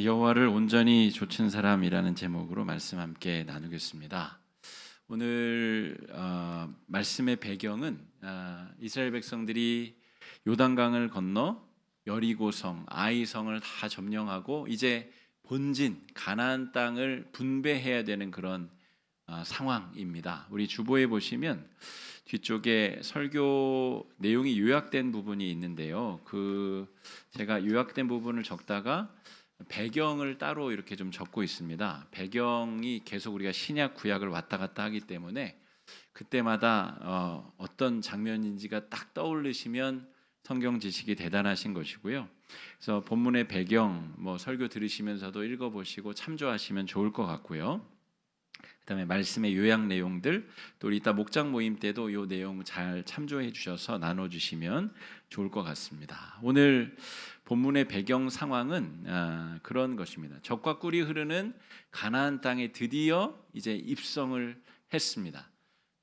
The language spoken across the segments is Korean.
여호와를 온전히 좇은 사람이라는 제목으로 말씀 함께 나누겠습니다. 오늘 말씀의 배경은 이스라엘 백성들이 요단강을 건너 여리고성, 아이성을 다 점령하고 이제 본진 가나안 땅을 분배해야 되는 그런 상황입니다. 우리 주보에 보시면 뒤쪽에 설교 내용이 요약된 부분이 있는데요. 제가 요약된 부분을 적다가 배경을 따로 이렇게 좀 적고 있습니다. 배경이 계속 우리가 신약 구약을 왔다 갔다 하기 때문에 그때마다 어떤 장면인지가 딱 떠오르시면 성경 지식이 대단하신 것이고요. 그래서 본문의 배경 설교 들으시면서도 읽어보시고 참조하시면 좋을 것 같고요. 그다음에 말씀의 요약 내용들, 또 이따 목장 모임 때도 이 내용 잘 참조해 주셔서 나눠주시면 좋을 것 같습니다. 오늘 본문의 배경 상황은 그런 것입니다. 젖과 꿀이 흐르는 가나안 땅에 드디어 이제 입성을 했습니다.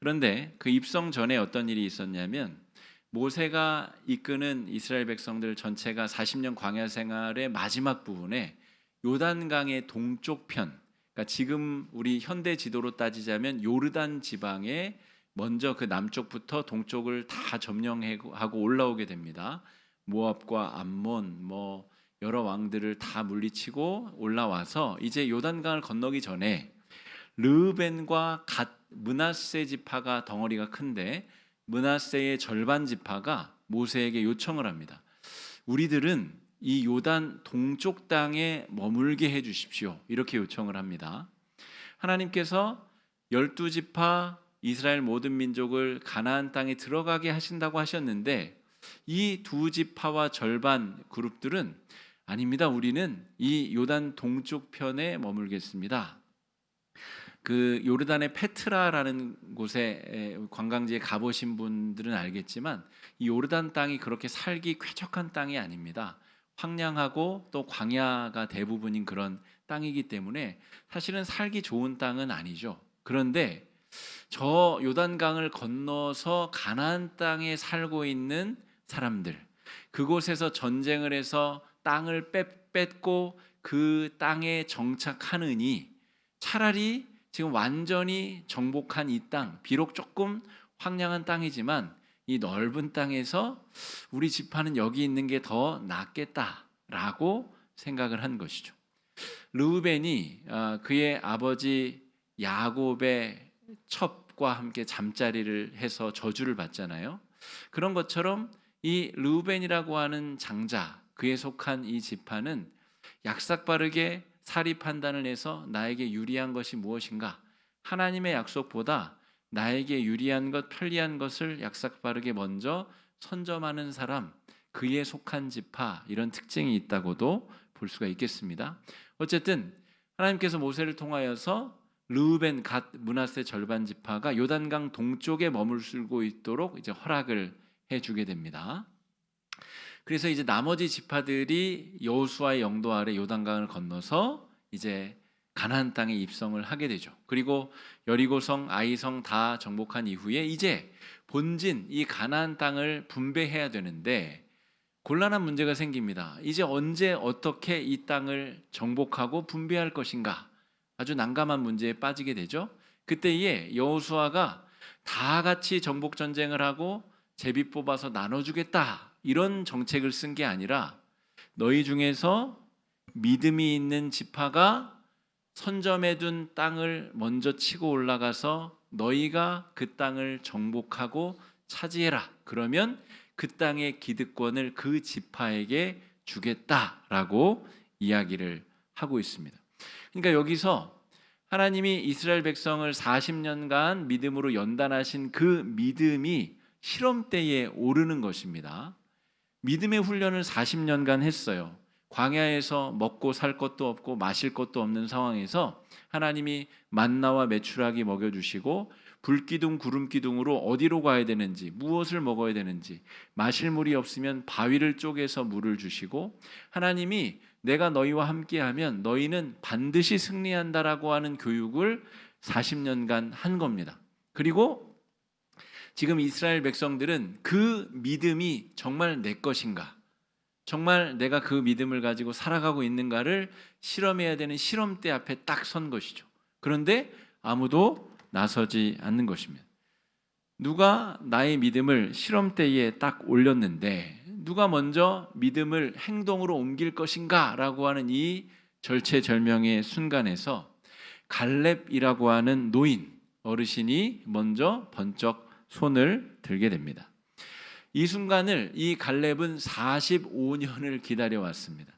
그런데 그 입성 전에 어떤 일이 있었냐면 모세가 이끄는 이스라엘 백성들 전체가 40년 광야 생활의 마지막 부분에 요단강의 동쪽 편, 그러니까 지금 우리 현대 지도로 따지자면 요르단 지방에 먼저 그 남쪽부터 동쪽을 다 점령하고 올라오게 됩니다. 모압과 암몬 여러 왕들을 다 물리치고 올라와서 이제 요단강을 건너기 전에 르우벤과 갓 므낫세 지파가 덩어리가 큰데 므낫세의 절반 지파가 모세에게 요청을 합니다. 우리들은 이 요단 동쪽 땅에 머물게 해 주십시오. 이렇게 요청을 합니다. 하나님께서 12지파 이스라엘 모든 민족을 가나안 땅에 들어가게 하신다고 하셨는데 이 두 지파와 절반 그룹들은 아닙니다. 우리는 이 요단 동쪽 편에 머물겠습니다. 그 요르단의 페트라라는 곳에 관광지에 가보신 분들은 알겠지만 이 요르단 땅이 그렇게 살기 쾌적한 땅이 아닙니다. 황량하고 또 광야가 대부분인 그런 땅이기 때문에 사실은 살기 좋은 땅은 아니죠. 그런데 저 요단강을 건너서 가나안 땅에 살고 있는 사람들, 그곳에서 전쟁을 해서 땅을 뺏고 그 땅에 정착하느니 차라리 지금 완전히 정복한 이 땅, 비록 조금 황량한 땅이지만 이 넓은 땅에서 우리 지파는 여기 있는 게 더 낫겠다라고 생각을 한 것이죠. 르우벤이 그의 아버지 야곱의 첩과 함께 잠자리를 해서 저주를 받잖아요. 그런 것처럼 이 르우벤이라고 하는 장자, 그에 속한 이 지파는 약삭빠르게 사리 판단을 해서 나에게 유리한 것이 무엇인가? 하나님의 약속보다 나에게 유리한 것, 편리한 것을 약삭빠르게 먼저 선점하는 사람, 그에 속한 지파, 이런 특징이 있다고도 볼 수가 있겠습니다. 어쨌든 하나님께서 모세를 통하여서 르우벤, 갓, 므낫세 절반 지파가 요단강 동쪽에 머물고 있도록 이제 허락을 해주게 됩니다. 그래서 이제 나머지 지파들이 여호수아의 영도 아래 요단강을 건너서 이제 가나안 땅에 입성을 하게 되죠. 그리고 여리고성, 아이성 다 정복한 이후에 이제 본진 이 가나안 땅을 분배해야 되는데 곤란한 문제가 생깁니다. 이제 언제 어떻게 이 땅을 정복하고 분배할 것인가? 아주 난감한 문제에 빠지게 되죠. 그때에 여호수아가 다 같이 정복 전쟁을 하고 제비 뽑아서 나눠주겠다, 이런 정책을 쓴 게 아니라 너희 중에서 믿음이 있는 지파가 선점해둔 땅을 먼저 치고 올라가서 너희가 그 땅을 정복하고 차지해라. 그러면 그 땅의 기득권을 그 지파에게 주겠다라고 이야기를 하고 있습니다. 그러니까 여기서 하나님이 이스라엘 백성을 40년간 믿음으로 연단하신 그 믿음이 실험대에 오르는 것입니다. 믿음의 훈련을 40년간 했어요. 광야에서 먹고 살 것도 없고 마실 것도 없는 상황에서 하나님이 만나와 메추라기 먹여주시고 불기둥 구름기둥으로 어디로 가야 되는지, 무엇을 먹어야 되는지, 마실 물이 없으면 바위를 쪼개서 물을 주시고 하나님이 내가 너희와 함께하면 너희는 반드시 승리한다라고 하는 교육을 40년간 한 겁니다. 그리고 지금 이스라엘 백성들은 그 믿음이 정말 내 것인가? 정말 내가 그 믿음을 가지고 살아가고 있는가를 실험해야 되는 시험대 앞에 딱 선 것이죠. 그런데 아무도 나서지 않는 것입니다. 누가 나의 믿음을 시험대에 딱 올렸는데 누가 먼저 믿음을 행동으로 옮길 것인가 라고 하는 이 절체절명의 순간에서 갈렙이라고 하는 노인 어르신이 먼저 번쩍 손을 들게 됩니다. 이 순간을 이 갈렙은 45년을 기다려왔습니다.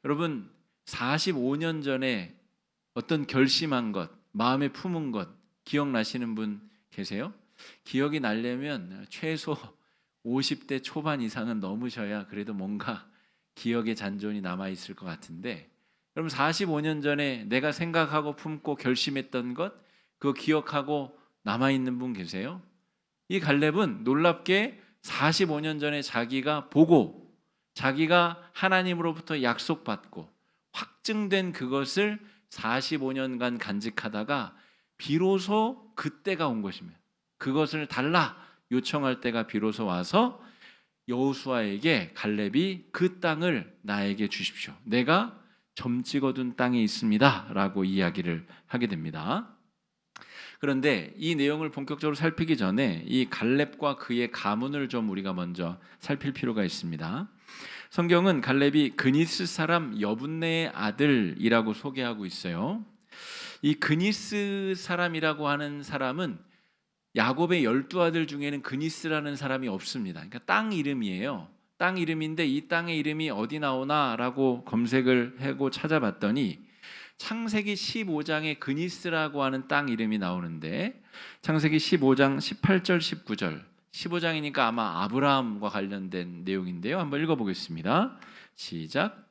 여러분 45년 전에 어떤 결심한 것, 마음에 품은 것 기억나시는 분 계세요? 기억이 나려면 최소 50대 초반 이상은 넘으셔야 그래도 뭔가 기억의 잔존이 남아있을 것 같은데 여러분 45년 전에 내가 생각하고 품고 결심했던 것 그거 기억하고 남아있는 분 계세요? 이 갈렙은 놀랍게 45년 전에 자기가 보고 자기가 하나님으로부터 약속받고 확증된 그것을 45년간 간직하다가 비로소 그때가 온 것입니다. 그것을 달라 요청할 때가 비로소 와서 여호수아에게 갈렙이 그 땅을 나에게 주십시오. 내가 점 찍어둔 땅이 있습니다. 라고 이야기를 하게 됩니다. 그런데 이 내용을 본격적으로 살피기 전에 이 갈렙과 그의 가문을 좀 우리가 먼저 살필 필요가 있습니다. 성경은 갈렙이 그니스 사람 여분네의 아들이라고 소개하고 있어요. 이 그니스 사람이라고 하는 사람은 야곱의 12아들 중에는 그니스라는 사람이 없습니다. 그러니까 땅 이름이에요. 땅 이름인데 이 땅의 이름이 어디 나오나라고 검색을 하고 찾아봤더니 창세기 15장에 그니스라고 하는 땅 이름이 나오는데 창세기 15장 18절 19절 15장이니까 아마 아브라함과 관련된 내용인데요. 한번 읽어보겠습니다. 시작.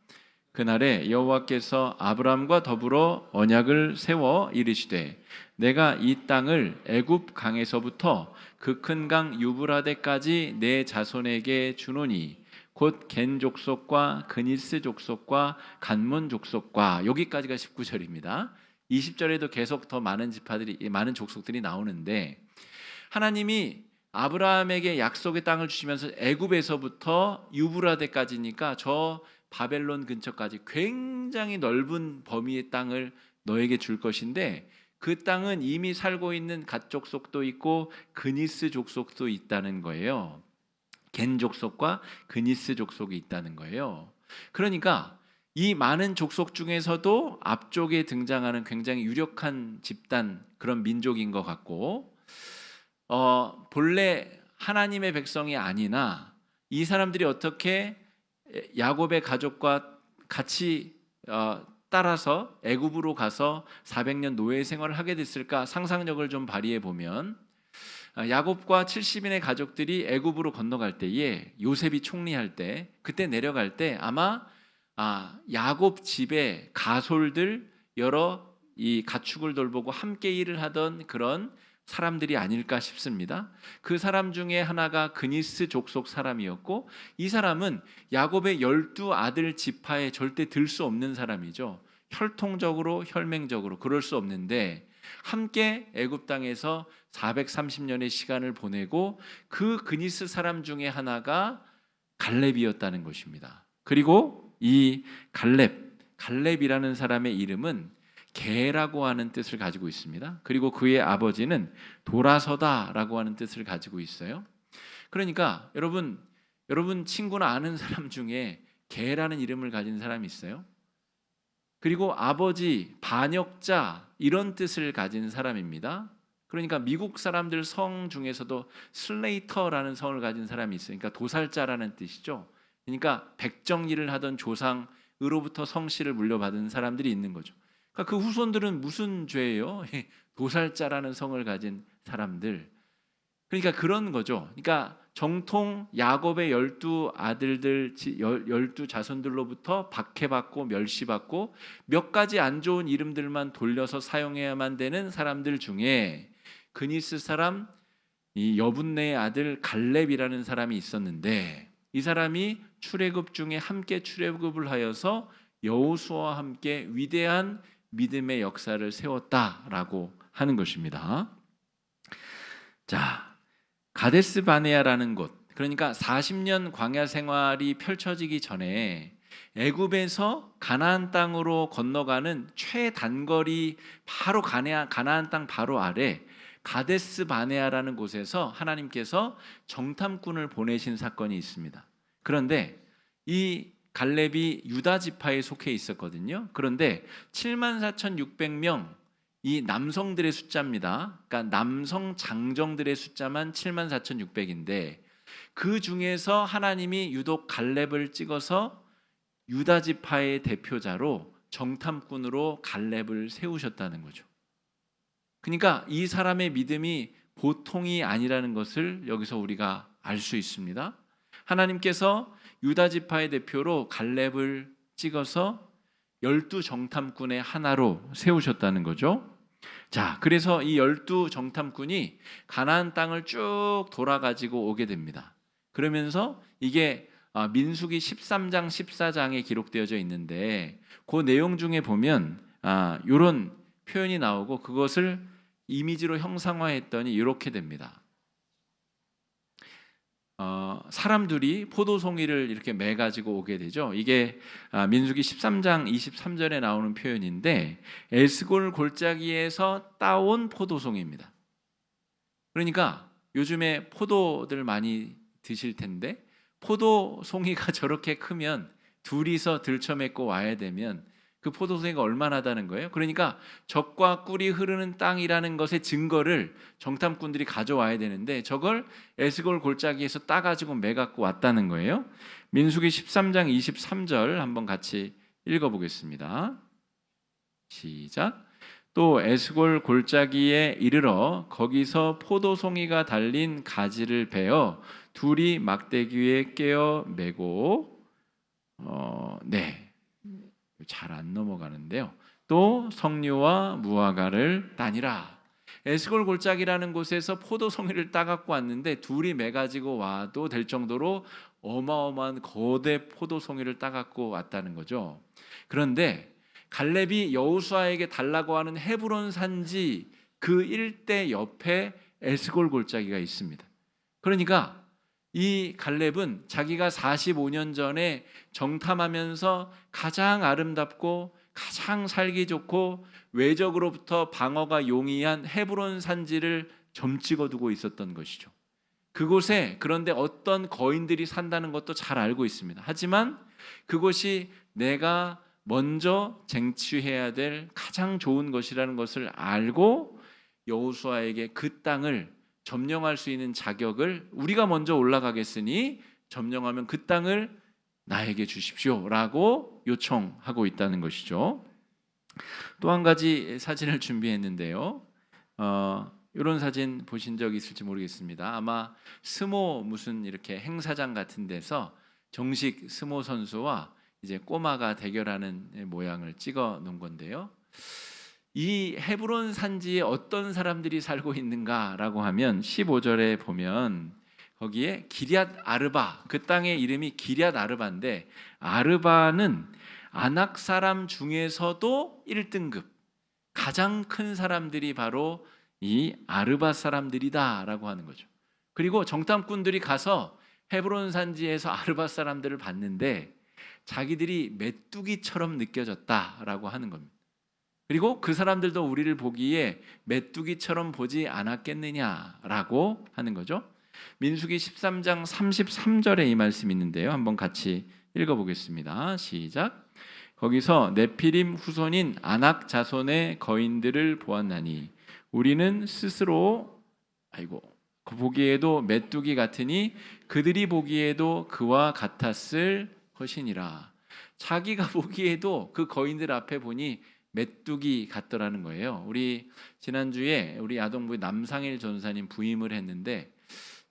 그날에 여호와께서 아브라함과 더불어 언약을 세워 이르시되 내가 이 땅을 애굽 강에서부터 그 큰 강 유브라데까지 내 자손에게 주노니 곧 겐 족속과 그니스 족속과 간문 족속과 여기까지가 19절입니다. 20절에도 계속 더 많은 지파들이 많은 족속들이 나오는데 하나님이 아브라함에게 약속의 땅을 주시면서 애굽에서부터 유브라데까지니까 저 바벨론 근처까지 굉장히 넓은 범위의 땅을 너에게 줄 것인데 그 땅은 이미 살고 있는 갓 족속도 있고 그니스 족속도 있다는 거예요. 겐 족속과 그니스 족속이 있다는 거예요. 그러니까 이 많은 족속 중에서도 앞쪽에 등장하는 굉장히 유력한 집단 그런 민족인 것 같고 본래 하나님의 백성이 아니나 이 사람들이 어떻게 야곱의 가족과 같이 따라서 애굽으로 가서 400년 노예 생활을 하게 됐을까 상상력을 좀 발휘해 보면 야곱과 70인의 가족들이 애굽으로 건너갈 때에 요셉이 총리할 때 그때 내려갈 때 아마 야곱 집의 가솔들 여러 이 가축을 돌보고 함께 일을 하던 그런 사람들이 아닐까 싶습니다. 그 사람 중에 하나가 그니스 족속 사람이었고 이 사람은 야곱의 12아들 지파에 절대 들 수 없는 사람이죠. 혈통적으로 혈맹적으로 그럴 수 없는데 함께 애굽 땅에서 430년의 시간을 보내고 그 그니스 사람 중에 하나가 갈렙이었다는 것입니다. 그리고 이 갈렙이라는 사람의 이름은 개라고 하는 뜻을 가지고 있습니다. 그리고 그의 아버지는 돌아서다라고 하는 뜻을 가지고 있어요. 그러니까 여러분 친구나 아는 사람 중에 개라는 이름을 가진 사람이 있어요? 그리고 아버지, 반역자 이런 뜻을 가진 사람입니다. 그러니까 미국 사람들 성 중에서도 슬레이터라는 성을 가진 사람이 있어요. 그러니까 도살자라는 뜻이죠. 그러니까 백정일을 하던 조상으로부터 성씨를 물려받은 사람들이 있는 거죠. 그러니까 그 후손들은 무슨 죄예요? 도살자라는 성을 가진 사람들. 그러니까 그런 거죠. 그러니까 정통 야곱의 12아들들 12자손들로부터 박해받고 멸시받고 몇 가지 안 좋은 이름들만 돌려서 사용해야만 되는 사람들 중에 그니스 사람 이 여분네의 아들 갈렙이라는 사람이 있었는데 이 사람이 출애굽 중에 함께 출애굽을 하여서 여호수아와 함께 위대한 믿음의 역사를 세웠다라고 하는 것입니다. 자, 가데스 바네아라는 곳, 그러니까 40년 광야 생활이 펼쳐지기 전에 애굽에서 가나안 땅으로 건너가는 최단거리 바로 가나안 땅 바로 아래 가데스 바네아라는 곳에서 하나님께서 정탐꾼을 보내신 사건이 있습니다. 그런데 이 갈렙이 유다 지파에 속해 있었거든요. 그런데 74,600명 이 남성들의 숫자입니다. 그러니까 남성 장정들의 숫자만 74,600인데 그 중에서 하나님이 유독 갈렙을 찍어서 유다 지파의 대표자로 정탐꾼으로 갈렙을 세우셨다는 거죠. 그러니까 이 사람의 믿음이 보통이 아니라는 것을 여기서 우리가 알 수 있습니다. 하나님께서 유다 지파의 대표로 갈렙을 찍어서 12 정탐꾼의 하나로 세우셨다는 거죠. 자, 그래서 이 12 정탐꾼이 가나안 땅을 쭉 돌아가지고 오게 됩니다. 그러면서 이게 민수기 13장 14장에 기록되어져 있는데 그 내용 중에 보면 이런 표현이 나오고 그것을 이미지로 형상화했더니 이렇게 됩니다. 사람들이 포도송이를 이렇게 매 가지고 오게 되죠. 이게 민수기 13장 23절에 나오는 표현인데 에스골 골짜기에서 따온 포도송이입니다. 그러니까 요즘에 포도들 많이 드실 텐데 포도송이가 저렇게 크면 둘이서 들쳐맺고 와야 되면 그 포도송이가 얼마나다는 거예요? 그러니까 젖과 꿀이 흐르는 땅이라는 것의 증거를 정탐꾼들이 가져와야 되는데 저걸 에스골 골짜기에서 따가지고 매갖고 왔다는 거예요. 민수기 13장 23절 한번 같이 읽어보겠습니다. 시작. 또 에스골 골짜기에 이르러 거기서 포도송이가 달린 가지를 베어 둘이 막대기 위에 깨어 메고 잘 안 넘어가는데요. 또 석류와 무화과를 따니라. 에스골 골짜기라는 곳에서 포도송이를 따갖고 왔는데 둘이 매가지고 와도 될 정도로 어마어마한 거대 포도송이를 따갖고 왔다는 거죠. 그런데 갈렙이 여호수아에게 달라고 하는 헤브론 산지 그 일대 옆에 에스골 골짜기가 있습니다. 그러니까 이 갈렙은 자기가 45년 전에 정탐하면서 가장 아름답고 가장 살기 좋고 외적으로부터 방어가 용이한 헤브론 산지를 점찍어 두고 있었던 것이죠. 그곳에 그런데 어떤 거인들이 산다는 것도 잘 알고 있습니다. 하지만 그곳이 내가 먼저 쟁취해야 될 가장 좋은 것이라는 것을 알고 여호수아에게 그 땅을 점령할 수 있는 자격을 우리가 먼저 올라가겠으니 점령하면 그 땅을 나에게 주십시오라고 요청하고 있다는 것이죠. 또 한 가지 사진을 준비했는데요. 이런 사진 보신 적 있을지 모르겠습니다. 아마 스모 무슨 이렇게 행사장 같은 데서 정식 스모 선수와 이제 꼬마가 대결하는 모양을 찍어 놓은 건데요. 이 헤브론 산지에 어떤 사람들이 살고 있는가라고 하면 15절에 보면 거기에 기럇 아르바, 그 땅의 이름이 기럇 아르바인데 아르바는 아낙 사람 중에서도 1등급 가장 큰 사람들이 바로 이 아르바 사람들이다라고 하는 거죠. 그리고 정탐꾼들이 가서 헤브론 산지에서 아르바 사람들을 봤는데 자기들이 메뚜기처럼 느껴졌다라고 하는 겁니다. 그리고 그 사람들도 우리를 보기에 메뚜기처럼 보지 않았겠느냐라고 하는 거죠. 민수기 13장 33절에 이 말씀이 있는데요. 한번 같이 읽어보겠습니다. 시작. 거기서 네피림 후손인 아낙 자손의 거인들을 보았나니 우리는 스스로 보기에도 메뚜기 같으니 그들이 보기에도 그와 같았을 것이니라. 자기가 보기에도 그 거인들 앞에 보니 메뚜기 같더라는 거예요. 우리 지난주에 우리 아동부의 남상일 전사님 부임을 했는데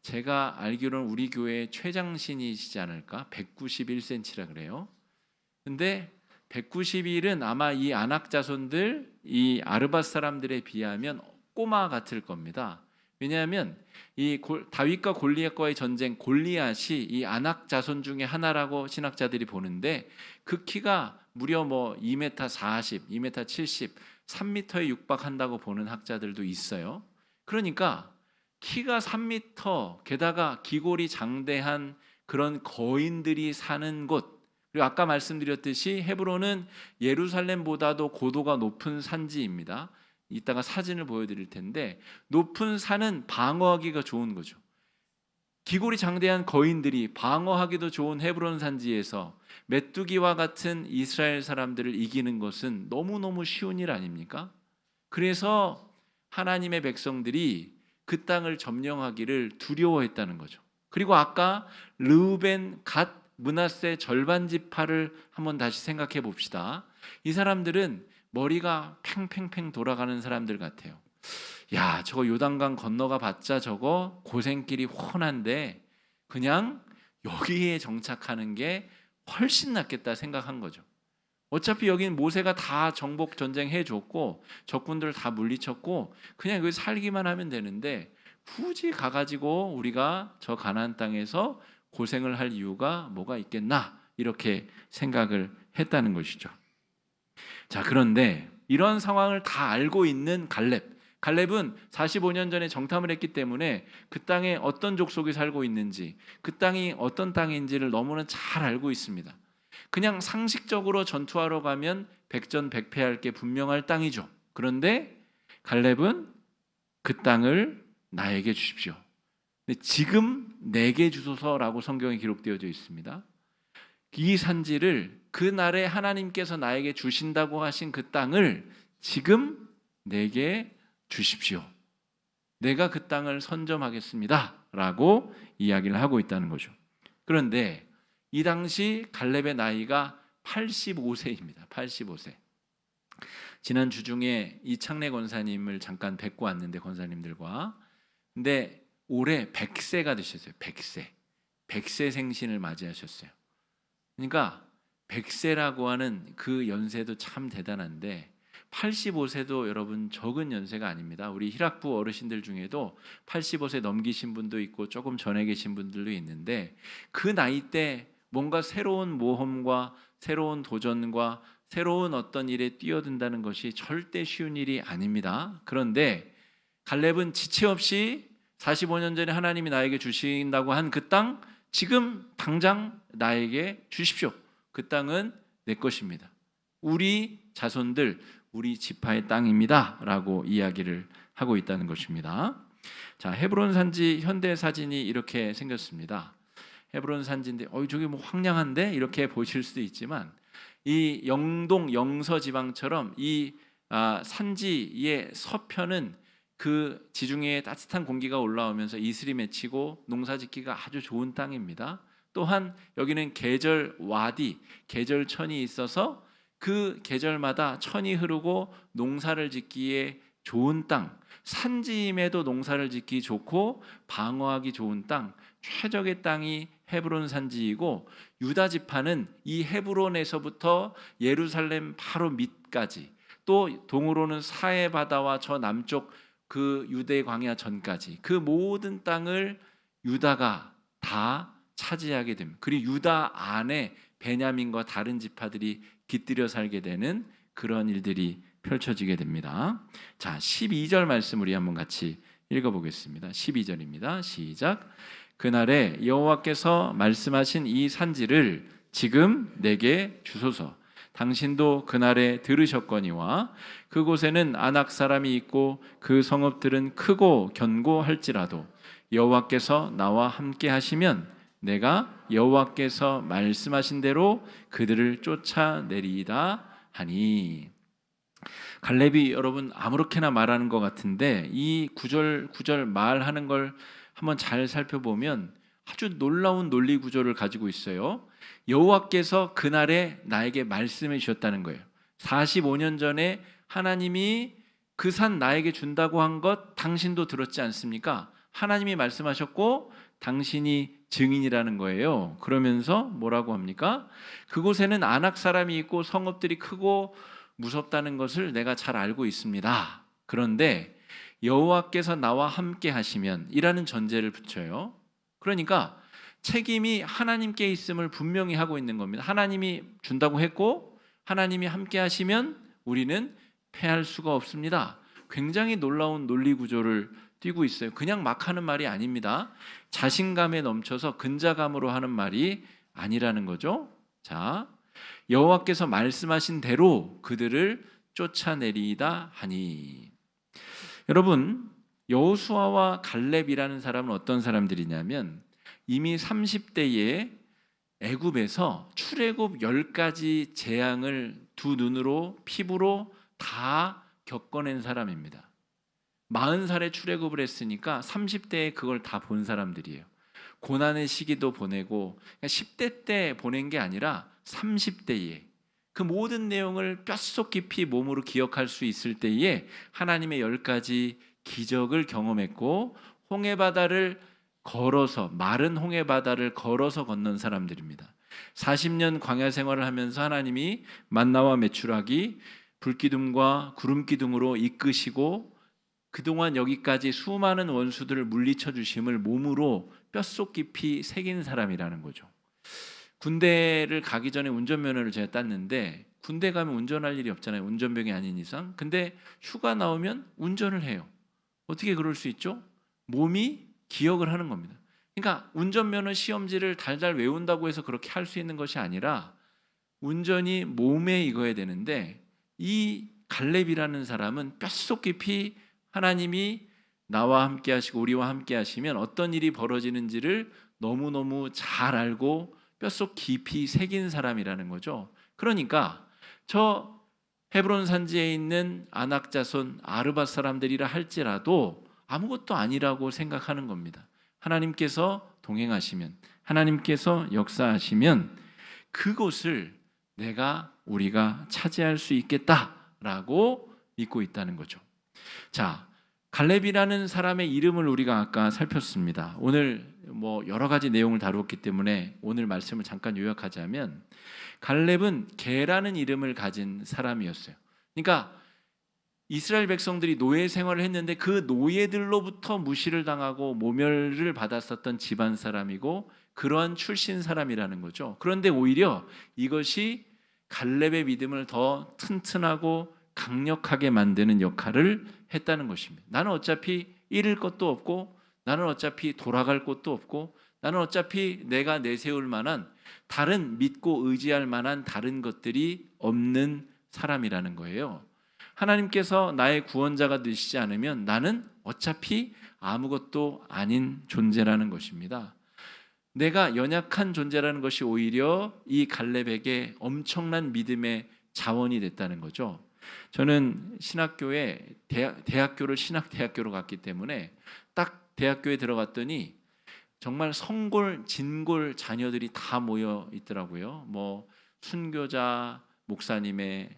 제가 알기로는 우리 교회 최장신이시지 않을까? 191cm라 그래요. 근데 191은 아마 이 아낙 자손들, 이 아르밧 사람들에 비하면 꼬마 같을 겁니다. 왜냐하면 이 다윗과 골리앗과의 전쟁, 골리앗이 이 아낙 자손 중에 하나라고 신학자들이 보는데 그 키가 무려 2m 40, 2m 70, 3m에 육박한다고 보는 학자들도 있어요. 그러니까 키가 3미터, 게다가 기골이 장대한 그런 거인들이 사는 곳, 그리고 아까 말씀드렸듯이 헤브론은 예루살렘보다도 고도가 높은 산지입니다. 이따가 사진을 보여드릴 텐데 높은 산은 방어하기가 좋은 거죠. 기골이 장대한 거인들이 방어하기도 좋은 헤브론 산지에서 메뚜기와 같은 이스라엘 사람들을 이기는 것은 너무너무 쉬운 일 아닙니까? 그래서 하나님의 백성들이 그 땅을 점령하기를 두려워했다는 거죠. 그리고 아까 르우벤, 갓, 므낫세 절반 지파를 한번 다시 생각해 봅시다. 이 사람들은 머리가 팽팽팽 돌아가는 사람들 같아요. 야, 저거 요단강 건너가 봤자 저거 고생길이 훤한데 그냥 여기에 정착하는 게 훨씬 낫겠다 생각한 거죠. 어차피 여기는 모세가 다 정복 전쟁 해줬고 적군들 다 물리쳤고 그냥 여기 살기만 하면 되는데 굳이 가가지고 우리가 저 가나안 땅에서 고생을 할 이유가 뭐가 있겠나 이렇게 생각을 했다는 것이죠. 자, 그런데 이런 상황을 다 알고 있는 갈렙은 45년 전에 정탐을 했기 때문에 그 땅에 어떤 족속이 살고 있는지 그 땅이 어떤 땅인지를 너무나 잘 알고 있습니다. 그냥 상식적으로 전투하러 가면 백전백패할 게 분명할 땅이죠. 그런데 갈렙은 그 땅을 나에게 주십시오. 지금 내게 주소서라고 성경에 기록되어져 있습니다. 이 산지를 그날에 하나님께서 나에게 주신다고 하신 그 땅을 지금 내게 주십시오. 내가 그 땅을 선점하겠습니다 라고 이야기를 하고 있다는 거죠. 그런데 이 당시 갈렙의 나이가 85세입니다. 85세. 지난 주중에 이창래 권사님을 잠깐 뵙고 왔는데 권사님들과 근데 올해 100세가 되셨어요. 100세 생신을 맞이하셨어요. 그러니까 100세라고 하는 그 연세도 참 대단한데 85세도 여러분 적은 연세가 아닙니다. 우리 희락부 어르신들 중에도 85세 넘기신 분도 있고 조금 전에 계신 분들도 있는데 그 나이 때 뭔가 새로운 모험과 새로운 도전과 새로운 어떤 일에 뛰어든다는 것이 절대 쉬운 일이 아닙니다. 그런데 갈렙은 지체 없이 45년 전에 하나님이 나에게 주신다고 한 그 땅 지금 당장 나에게 주십시오. 그 땅은 내 것입니다. 우리 자손들, 우리 지파의 땅입니다 라고 이야기를 하고 있다는 것입니다. 자, 헤브론 산지 현대 사진이 이렇게 생겼습니다. 헤브론 산지인데 저기 뭐 황량한데 이렇게 보실 수도 있지만 이 영동 영서 지방처럼 이 산지의 서편은 그 지중해에 따뜻한 공기가 올라오면서 이슬이 맺히고 농사짓기가 아주 좋은 땅입니다. 또한 여기는 계절 와디, 계절천이 있어서 그 계절마다 천이 흐르고 농사를 짓기에 좋은 땅, 산지임에도 농사를 짓기 좋고 방어하기 좋은 땅, 최적의 땅이 헤브론 산지이고 유다 지파는 이 헤브론에서부터 예루살렘 바로 밑까지 또 동으로는 사해 바다와 저 남쪽 그 유대 광야 전까지 그 모든 땅을 유다가 다 차지하게 됩니다. 그리고 유다 안에 베냐민과 다른 지파들이 깃들여 살게 되는 그런 일들이 펼쳐지게 됩니다. 자, 12절 말씀 우리 한번 같이 읽어보겠습니다. 12절입니다. 시작. 그날에 여호와께서 말씀하신 이 산지를 지금 내게 주소서. 당신도 그날에 들으셨거니와 그곳에는 아낙 사람이 있고 그 성읍들은 크고 견고할지라도 여호와께서 나와 함께 하시면 내가 여호와께서 말씀하신 대로 그들을 쫓아내리이다 하니. 갈렙이 여러분 아무렇게나 말하는 것 같은데 이 구절 말하는 걸 한번 잘 살펴보면 아주 놀라운 논리 구조를 가지고 있어요. 여호와께서 그날에 나에게 말씀해 주셨다는 거예요. 45년 전에 하나님이 그 산 나에게 준다고 한 것 당신도 들었지 않습니까? 하나님이 말씀하셨고 당신이 증인이라는 거예요. 그러면서 뭐라고 합니까? 그곳에는 아낙 사람이 있고 성읍들이 크고 무섭다는 것을 내가 잘 알고 있습니다. 그런데 여호와께서 나와 함께 하시면 이라는 전제를 붙여요. 그러니까 책임이 하나님께 있음을 분명히 하고 있는 겁니다. 하나님이 준다고 했고 하나님이 함께 하시면 우리는 패할 수가 없습니다. 굉장히 놀라운 논리 구조를 뛰고 있어요. 그냥 막 하는 말이 아닙니다. 자신감에 넘쳐서 근자감으로 하는 말이 아니라는 거죠. 자, 여호와께서 말씀하신 대로 그들을 쫓아내리이다 하니. 여러분, 여호수아와 갈렙이라는 사람은 어떤 사람들이냐면 이미 30대에 애굽에서 출애굽 10가지 재앙을 두 눈으로 피부로 다 겪어낸 사람입니다. 40살에 출애굽을 했으니까 30대에 그걸 다 본 사람들이에요. 고난의 시기도 보내고 10대 때 보낸 게 아니라 30대에 그 모든 내용을 뼛속 깊이 몸으로 기억할 수 있을 때에 하나님의 10가지 기적을 경험했고 홍해바다를 걸어서 마른 홍해바다를 걸어서 건넌 사람들입니다. 40년 광야 생활을 하면서 하나님이 만나와 메추라기 불기둥과 구름기둥으로 이끄시고 그동안 여기까지 수많은 원수들을 물리쳐 주심을 몸으로 뼛속 깊이 새긴 사람이라는 거죠. 군대를 가기 전에 운전면허를 제가 땄는데 군대 가면 운전할 일이 없잖아요. 운전병이 아닌 이상. 근데 휴가 나오면 운전을 해요. 어떻게 그럴 수 있죠? 몸이 기억을 하는 겁니다. 그러니까 운전면허 시험지를 달달 외운다고 해서 그렇게 할 수 있는 것이 아니라 운전이 몸에 익어야 되는데 이 갈렙이라는 사람은 뼛속 깊이 하나님이 나와 함께 하시고 우리와 함께 하시면 어떤 일이 벌어지는지를 너무너무 잘 알고 뼛속 깊이 새긴 사람이라는 거죠. 그러니까 저 헤브론 산지에 있는 아낙 자손 아르밧 사람들이라 할지라도 아무것도 아니라고 생각하는 겁니다. 하나님께서 동행하시면, 하나님께서 역사하시면 그곳을 우리가 차지할 수 있겠다라고 믿고 있다는 거죠. 자, 갈렙이라는 사람의 이름을 우리가 아까 살폈습니다. 오늘 여러 가지 내용을 다루었기 때문에 오늘 말씀을 잠깐 요약하자면 갈렙은 게라는 이름을 가진 사람이었어요. 그러니까 이스라엘 백성들이 노예 생활을 했는데 그 노예들로부터 무시를 당하고 모멸을 받았었던 집안 사람이고 그러한 출신 사람이라는 거죠. 그런데 오히려 이것이 갈렙의 믿음을 더 튼튼하고 강력하게 만드는 역할을 했다는 것입니다. 나는 어차피 잃을 것도 없고 나는 어차피 돌아갈 곳도 없고 나는 어차피 내가 내세울 만한 다른 믿고 의지할 만한 다른 것들이 없는 사람이라는 거예요. 하나님께서 나의 구원자가 되시지 않으면 나는 어차피 아무것도 아닌 존재라는 것입니다. 내가 연약한 존재라는 것이 오히려 이 갈렙에게 엄청난 믿음의 자원이 됐다는 거죠. 저는 신학교에 대학교를 신학대학교로 갔기 때문에 딱 대학교에 들어갔더니 정말 성골, 진골 자녀들이 다 모여 있더라고요. 순교자 목사님의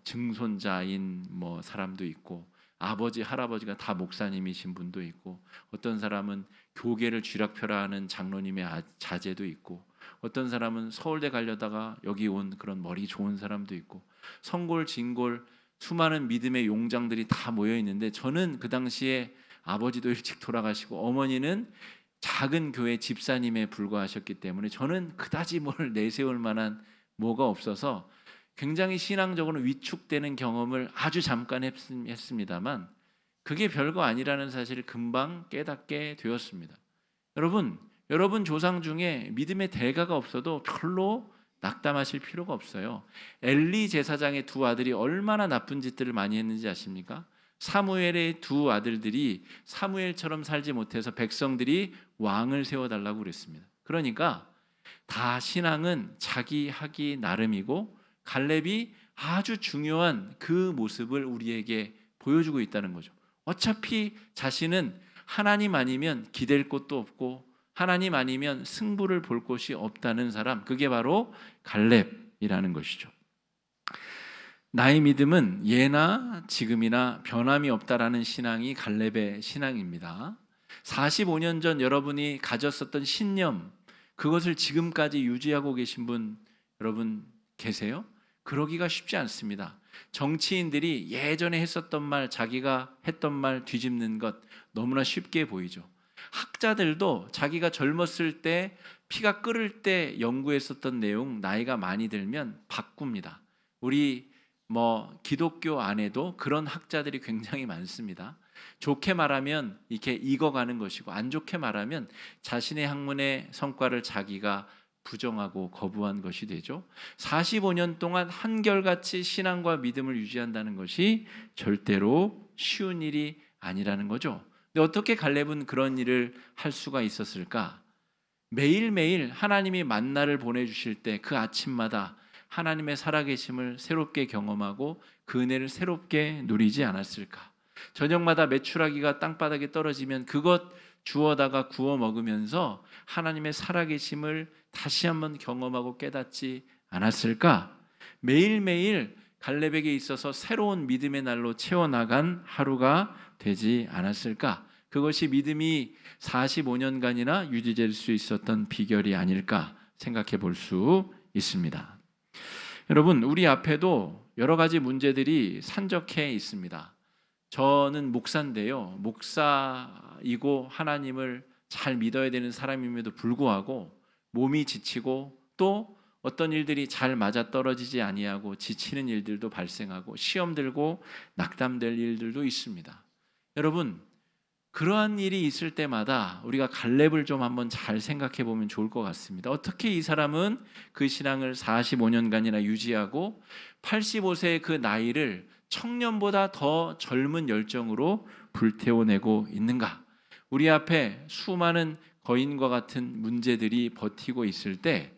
증손자인 사람도 있고 아버지, 할아버지가 다 목사님이신 분도 있고 어떤 사람은 교계를 쥐락펴라하는 장로님의 자제도 있고 어떤 사람은 서울대 가려다가 여기 온 그런 머리 좋은 사람도 있고 성골, 진골 수많은 믿음의 용장들이 다 모여 있는데 저는 그 당시에 아버지도 일찍 돌아가시고 어머니는 작은 교회 집사님에 불과하셨기 때문에 저는 그다지 뭘 내세울 만한 뭐가 없어서 굉장히 신앙적으로 위축되는 경험을 아주 잠깐 했습니다만 그게 별거 아니라는 사실을 금방 깨닫게 되었습니다. 여러분 조상 중에 믿음의 대가가 없어도 별로 낙담하실 필요가 없어요. 엘리 제사장의 두 아들이 얼마나 나쁜 짓들을 많이 했는지 아십니까? 사무엘의 두 아들들이 사무엘처럼 살지 못해서 백성들이 왕을 세워달라고 그랬습니다. 그러니까 다 신앙은 자기 하기 나름이고 갈렙이 아주 중요한 그 모습을 우리에게 보여주고 있다는 거죠. 어차피 자신은 하나님 아니면 기댈 곳도 없고 하나님 아니면 승부를 볼 곳이 없다는 사람, 그게 바로 갈렙이라는 것이죠. 나의 믿음은 예나 지금이나 변함이 없다라는 신앙이 갈렙의 신앙입니다. 45년 전 여러분이 가졌었던 신념, 그것을 지금까지 유지하고 계신 분 여러분 계세요? 그러기가 쉽지 않습니다. 정치인들이 예전에 했었던 말, 자기가 했던 말 뒤집는 것 너무나 쉽게 보이죠. 학자들도 자기가 젊었을 때 피가 끓을 때 연구했었던 내용 나이가 많이 들면 바꿉니다. 우리 기독교 안에도 그런 학자들이 굉장히 많습니다. 좋게 말하면 이렇게 익어가는 것이고, 안 좋게 말하면 자신의 학문의 성과를 자기가 부정하고 거부한 것이 되죠. 45년 동안 한결같이 신앙과 믿음을 유지한다는 것이 절대로 쉬운 일이 아니라는 거죠. 근데 어떻게 갈렙은 그런 일을 할 수가 있었을까? 매일매일 하나님이 만나를 보내주실 때 그 아침마다 하나님의 살아계심을 새롭게 경험하고 그 은혜를 새롭게 누리지 않았을까? 저녁마다 메추라기가 땅바닥에 떨어지면 그것 주워다가 구워 먹으면서 하나님의 살아계심을 다시 한번 경험하고 깨닫지 않았을까? 매일매일 갈렙에게 있어서 새로운 믿음의 날로 채워나간 하루가 되지 않았을까? 그것이 믿음이 45년간이나 유지될 수 있었던 비결이 아닐까 생각해 볼 수 있습니다. 여러분, 우리 앞에도 여러 가지 문제들이 산적해 있습니다. 저는 목사인데요. 목사이고 하나님을 잘 믿어야 되는 사람임에도 불구하고 몸이 지치고 또 어떤 일들이 잘 맞아떨어지지 아니하고 지치는 일들도 발생하고 시험 들고 낙담될 일들도 있습니다. 여러분, 그러한 일이 있을 때마다 우리가 갈렙을 좀 한번 잘 생각해 보면 좋을 것 같습니다. 어떻게 이 사람은 그 신앙을 45년간이나 유지하고 85세의 그 나이를 청년보다 더 젊은 열정으로 불태워내고 있는가? 우리 앞에 수많은 거인과 같은 문제들이 버티고 있을 때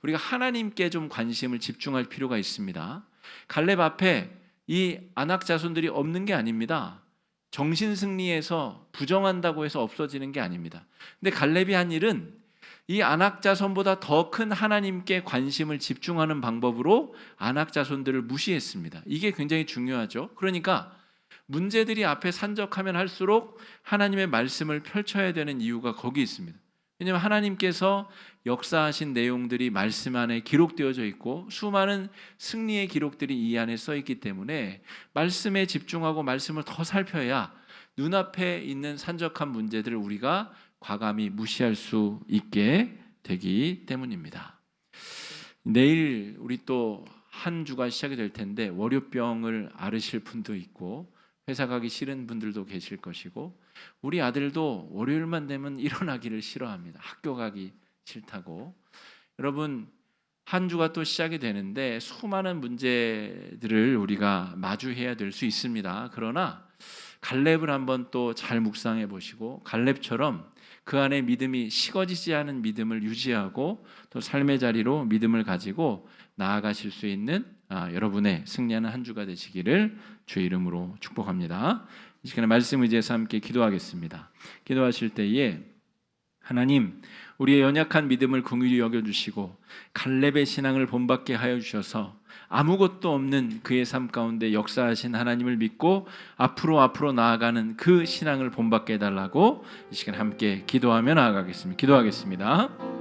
우리가 하나님께 좀 관심을 집중할 필요가 있습니다. 갈렙 앞에 이 아낙 자손들이 없는 게 아닙니다. 정신승리에서 부정한다고 해서 없어지는 게 아닙니다. 근데 갈렙이 한 일은 이 아낙 자손보다 더 큰 하나님께 관심을 집중하는 방법으로 아낙 자손들을 무시했습니다. 이게 굉장히 중요하죠. 그러니까 문제들이 앞에 산적하면 할수록 하나님의 말씀을 펼쳐야 되는 이유가 거기 있습니다. 왜냐하면 하나님께서 역사하신 내용들이 말씀 안에 기록되어져 있고 수많은 승리의 기록들이 이 안에 써 있기 때문에 말씀에 집중하고 말씀을 더 살펴야 눈앞에 있는 산적한 문제들을 우리가 과감히 무시할 수 있게 되기 때문입니다. 내일 우리 또 한 주가 시작이 될 텐데 월요병을 앓으실 분도 있고 회사 가기 싫은 분들도 계실 것이고 우리 아들도 월요일만 되면 일어나기를 싫어합니다. 학교 가기 싫다고. 여러분, 한 주가 또 시작이 되는데 수많은 문제들을 우리가 마주해야 될 수 있습니다. 그러나 갈렙을 한번 또 잘 묵상해 보시고 갈렙처럼 그 안에 믿음이 식어지지 않은 믿음을 유지하고 또 삶의 자리로 믿음을 가지고 나아가실 수 있는 여러분의 승리하는 한 주가 되시기를 주의 이름으로 축복합니다. 이 시간에 말씀 의지해서 함께 기도하겠습니다. 기도하실 때에 하나님, 우리의 연약한 믿음을 긍휼히 여겨주시고 갈렙의 신앙을 본받게 하여 주셔서 아무것도 없는 그의 삶 가운데 역사하신 하나님을 믿고 앞으로 나아가는 그 신앙을 본받게 해달라고 이 시간 함께 기도하며 나아가겠습니다. 기도하겠습니다.